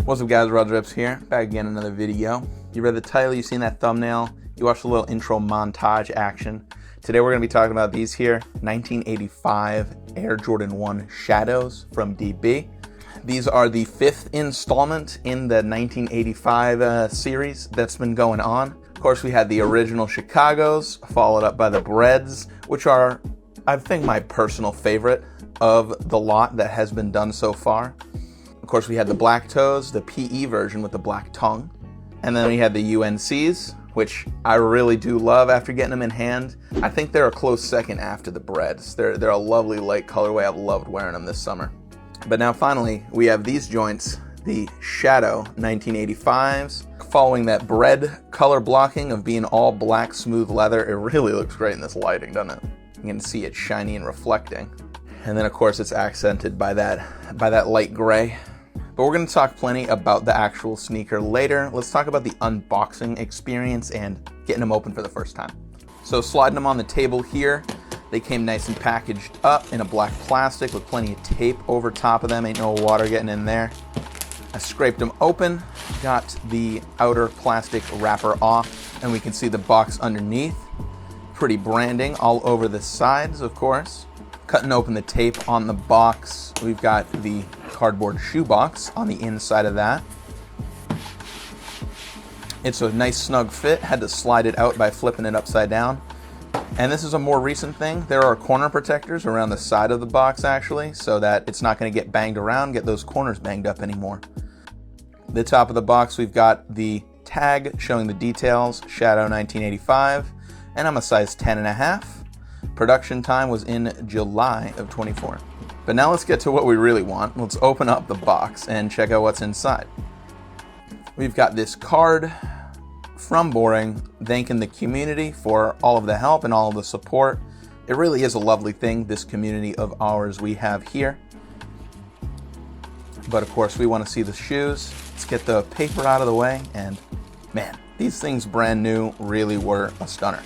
What's up guys, Rod Rips here, back again in another video. You read the title, you seen that thumbnail, you watched a little intro montage action. Today we're going to be talking about these here, 1985 Air Jordan 1 Shadows from DB. These are the fifth installment in the 1985 series that's been going on. Of course, we had the original Chicagos, followed up by the Breads, which are, I think, my personal favorite of the lot that has been done so far. Of course, we had the Black Toes, the PE version with the black tongue. And then we had the UNCs, which I really do love after getting them in hand. I think they're a close second after the Breads. They're a lovely light colorway. I've loved wearing them this summer. But now finally, we have these joints, the Shadow 1985s. Following that Bread color blocking of being all black smooth leather, it really looks great in this lighting, doesn't it? You can see it shiny and reflecting. And then of course it's accented by that light gray. But we're going to talk plenty about the actual sneaker later. Let's talk about the unboxing experience and getting them open for the first time. So sliding them on the table here, they came nice and packaged up in a black plastic with plenty of tape over top of them. Ain't no water getting in there. I scraped them open, got the outer plastic wrapper off, and we can see the box underneath. Pretty branding all over the sides, of course. Cutting open the tape on the box, we've got the cardboard shoebox on the inside of that. It's a nice snug fit, had to slide it out by flipping it upside down. And this is a more recent thing. There are corner protectors around the side of the box actually, so that it's not going to get banged around, get those corners banged up anymore. The top of the box, we've got the tag showing the details, Shadow 1985, and I'm a size 10.5. Production time was in July of 24. But now let's get to what we really want. Let's open up the box and check out what's inside. We've got this card from Boring thanking the community for all of the help and all of the support. It really is a lovely thing, this community of ours we have here. But of course we want to see the shoes. Let's get the paper out of the way, and man, these things brand new really were a stunner.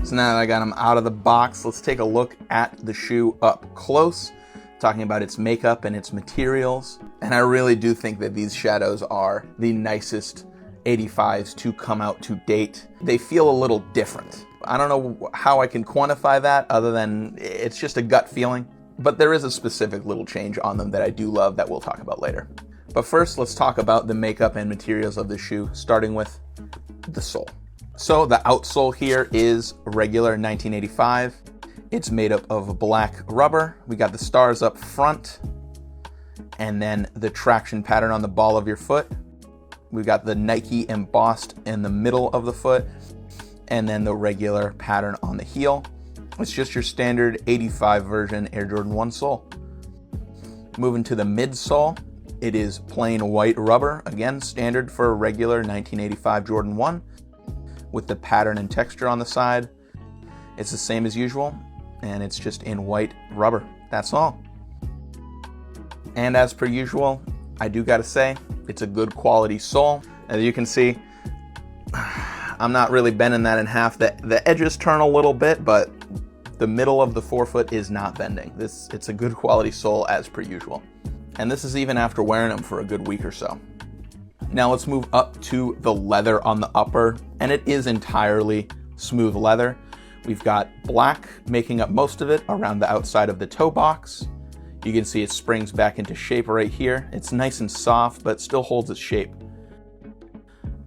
So now that I got them out of the box, let's take a look at the shoe up close, talking about its makeup and its materials. And I really do think that these Shadows are the nicest 85s to come out to date. They feel a little different. I don't know how I can quantify that other than it's just a gut feeling. But there is a specific little change on them that I do love that we'll talk about later. But first, let's talk about the makeup and materials of the shoe, starting with the sole. So the outsole here is regular 1985. It's made up of black rubber. We got the stars up front, and then the traction pattern on the ball of your foot. We've got the Nike embossed in the middle of the foot, and then the regular pattern on the heel. It's just your standard 85 version Air Jordan 1 sole. Moving to the midsole, it is plain white rubber, again standard for a regular 1985 Jordan 1. With the pattern and texture on the side. It's the same as usual, and it's just in white rubber. That's all. And as per usual, I do gotta say, it's a good quality sole. As you can see, I'm not really bending that in half. The edges turn a little bit, but the middle of the forefoot is not bending. It's a good quality sole as per usual. And this is even after wearing them for a good week or so. Now let's move up to the leather on the upper, and it is entirely smooth leather. We've got black making up most of it around the outside of the toe box. You can see it springs back into shape right here. It's nice and soft, but still holds its shape.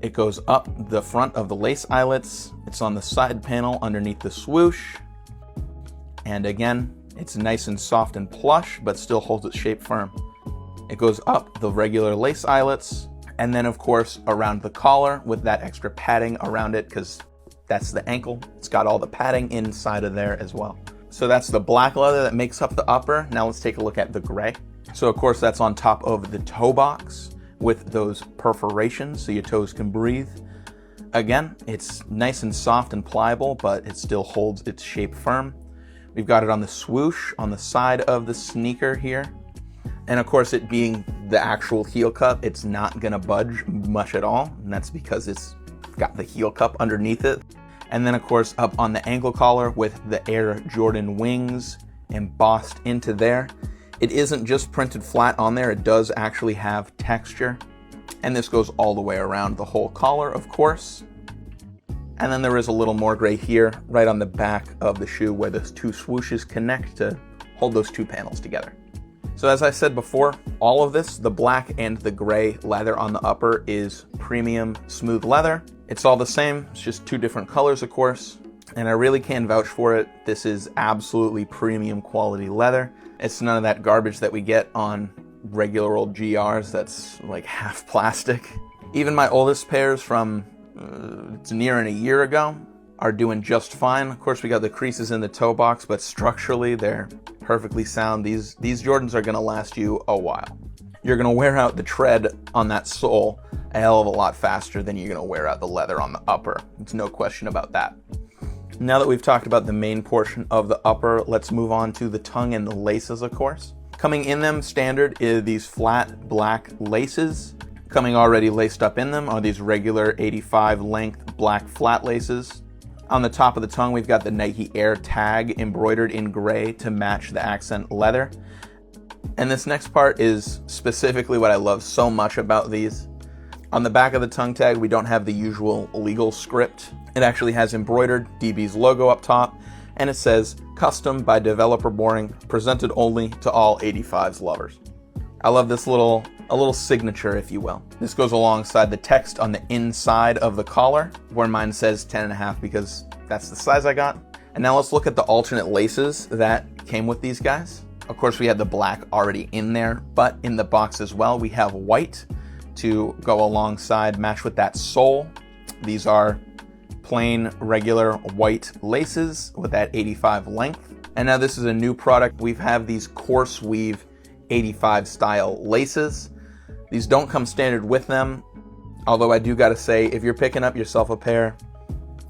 It goes up the front of the lace eyelets. It's on the side panel underneath the swoosh. And again, it's nice and soft and plush, but still holds its shape firm. It goes up the regular lace eyelets, and then of course around the collar with that extra padding around it, because that's the ankle. It's got all the padding inside of there as well. So that's the black leather that makes up the upper. Now let's take a look at the gray. So of course that's on top of the toe box with those perforations so your toes can breathe. Again, it's nice and soft and pliable, but it still holds its shape firm. We've got it on the swoosh on the side of the sneaker here. And of course, it being the actual heel cup, it's not gonna budge much at all. And that's because it's got the heel cup underneath it. And then of course, up on the ankle collar with the Air Jordan wings embossed into there. It isn't just printed flat on there, it does actually have texture. And this goes all the way around the whole collar, of course. And then there is a little more gray here, right on the back of the shoe where the two swooshes connect to hold those two panels together. So as I said before, all of this, the black and the gray leather on the upper, is premium smooth leather. It's all the same, it's just two different colors, of course. And I really can vouch for it. This is absolutely premium quality leather. It's none of that garbage that we get on regular old GRs that's like half plastic. Even my oldest pairs from it's nearing a year ago are doing just fine. Of course, we got the creases in the toe box, but structurally they're perfectly sound. These Jordans are gonna last you a while. You're gonna wear out the tread on that sole a hell of a lot faster than you're gonna wear out the leather on the upper. There's no question about that. Now that we've talked about the main portion of the upper, let's move on to the tongue and the laces, of course. Coming in them standard is these flat black laces. Coming already laced up in them are these regular 85 length black flat laces. On the top of the tongue, we've got the Nike Air tag embroidered in gray to match the accent leather. And this next part is specifically what I love so much about these. On the back of the tongue tag, we don't have the usual legal script. It actually has embroidered DB's logo up top, and it says, "Custom by Developer Boring, presented only to all 85s lovers." I love this a little signature, if you will. This goes alongside the text on the inside of the collar, where mine says 10.5 because that's the size I got. And now let's look at the alternate laces that came with these guys. Of course, we had the black already in there, but in the box as well, we have white to go alongside, match with that sole. These are plain, regular white laces with that 85 length. And now this is a new product. We have these coarse weave 85 style laces. These don't come standard with them, although I do gotta say, if you're picking up yourself a pair,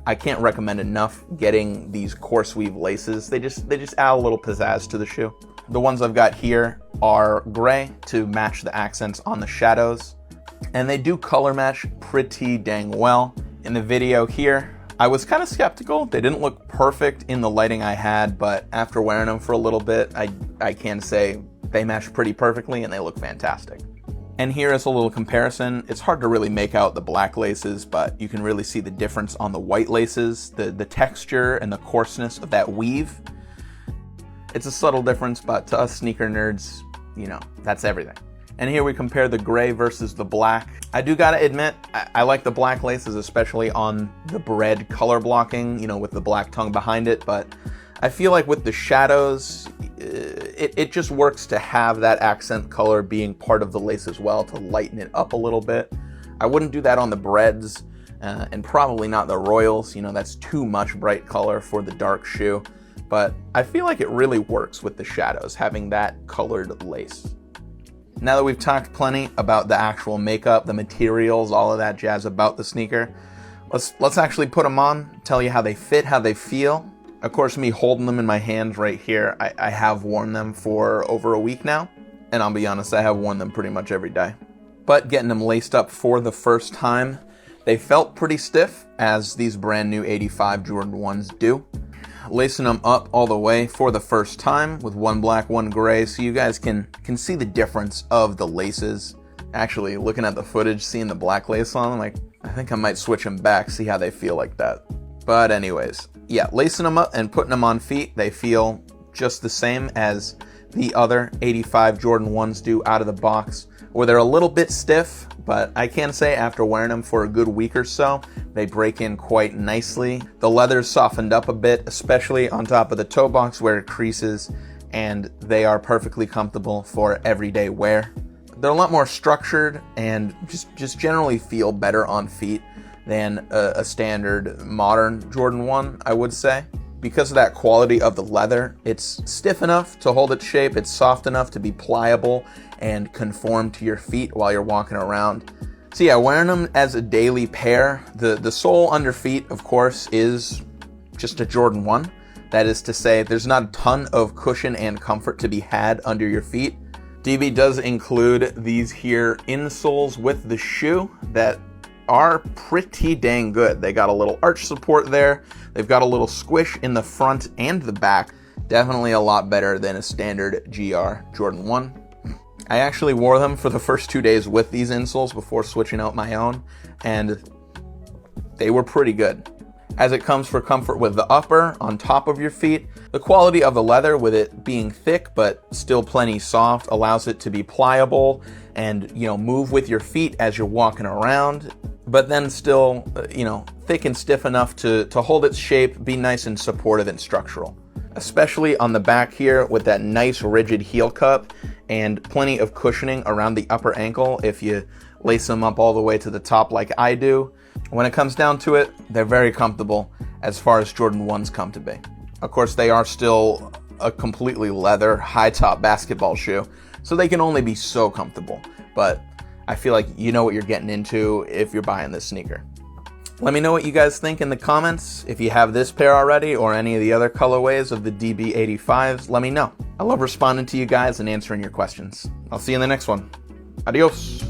I can't recommend enough getting these coarse weave laces. They just add a little pizzazz to the shoe. The ones I've got here are gray to match the accents on the shadows, and they do color match pretty dang well. In the video here, I was kind of skeptical. They didn't look perfect in the lighting I had, but after wearing them for a little bit, I can say they match pretty perfectly and they look fantastic. And here is a little comparison. It's hard to really make out the black laces, but you can really see the difference on the white laces, the texture and the coarseness of that weave. It's a subtle difference, but to us sneaker nerds, you know, that's everything. And here we compare the gray versus the black. I do gotta admit, I like the black laces, especially on the bread color blocking, you know, with the black tongue behind it, but I feel like with the shadows, it just works to have that accent color being part of the lace as well to lighten it up a little bit. I wouldn't do that on the breads, and probably not the Royals, you know, that's too much bright color for the dark shoe, but I feel like it really works with the shadows, having that colored lace. Now that we've talked plenty about the actual makeup, the materials, all of that jazz about the sneaker, let's actually put them on, tell you how they fit, how they feel. Of course, me holding them in my hands right here, I have worn them for over a week now, and I'll be honest, I have worn them pretty much every day. But getting them laced up for the first time, they felt pretty stiff, as these brand new 85 Jordan 1s do. Lacing them up all the way for the first time with one black, one gray, so you guys can see the difference of the laces. Actually, looking at the footage, seeing the black lace on them, like, I think I might switch them back, see how they feel like that. But anyways, yeah, lacing them up and putting them on feet, they feel just the same as the other 85 Jordan 1s do out of the box, where they're a little bit stiff, but I can say after wearing them for a good week or so, they break in quite nicely. The leather's softened up a bit, especially on top of the toe box where it creases, and they are perfectly comfortable for everyday wear. They're a lot more structured and just generally feel better on feet than a standard modern Jordan 1, I would say. Because of that quality of the leather, it's stiff enough to hold its shape, it's soft enough to be pliable and conform to your feet while you're walking around. So yeah, wearing them as a daily pair, the sole under feet, of course, is just a Jordan 1. That is to say, there's not a ton of cushion and comfort to be had under your feet. DB does include these here insoles with the shoe that are pretty dang good. They got a little arch support there. They've got a little squish in the front and the back Definitely a lot better than a standard GR Jordan 1. I actually wore them for the first 2 days with these insoles before switching out my own, and they were pretty good. As it comes for comfort with the upper on top of your feet, the quality of the leather, with it being thick but still plenty soft, allows it to be pliable and, move with your feet as you're walking around, but then still, thick and stiff enough to hold its shape, be nice and supportive and structural. Especially on the back here with that nice rigid heel cup and plenty of cushioning around the upper ankle if you lace them up all the way to the top like I do. When it comes down to it, they're very comfortable as far as Jordan 1s come to be. Of course, they are still a completely leather, high-top basketball shoe, so they can only be so comfortable. But I feel like you know what you're getting into if you're buying this sneaker. Let me know what you guys think in the comments. If you have this pair already or any of the other colorways of the DB85s, let me know. I love responding to you guys and answering your questions. I'll see you in the next one. Adios.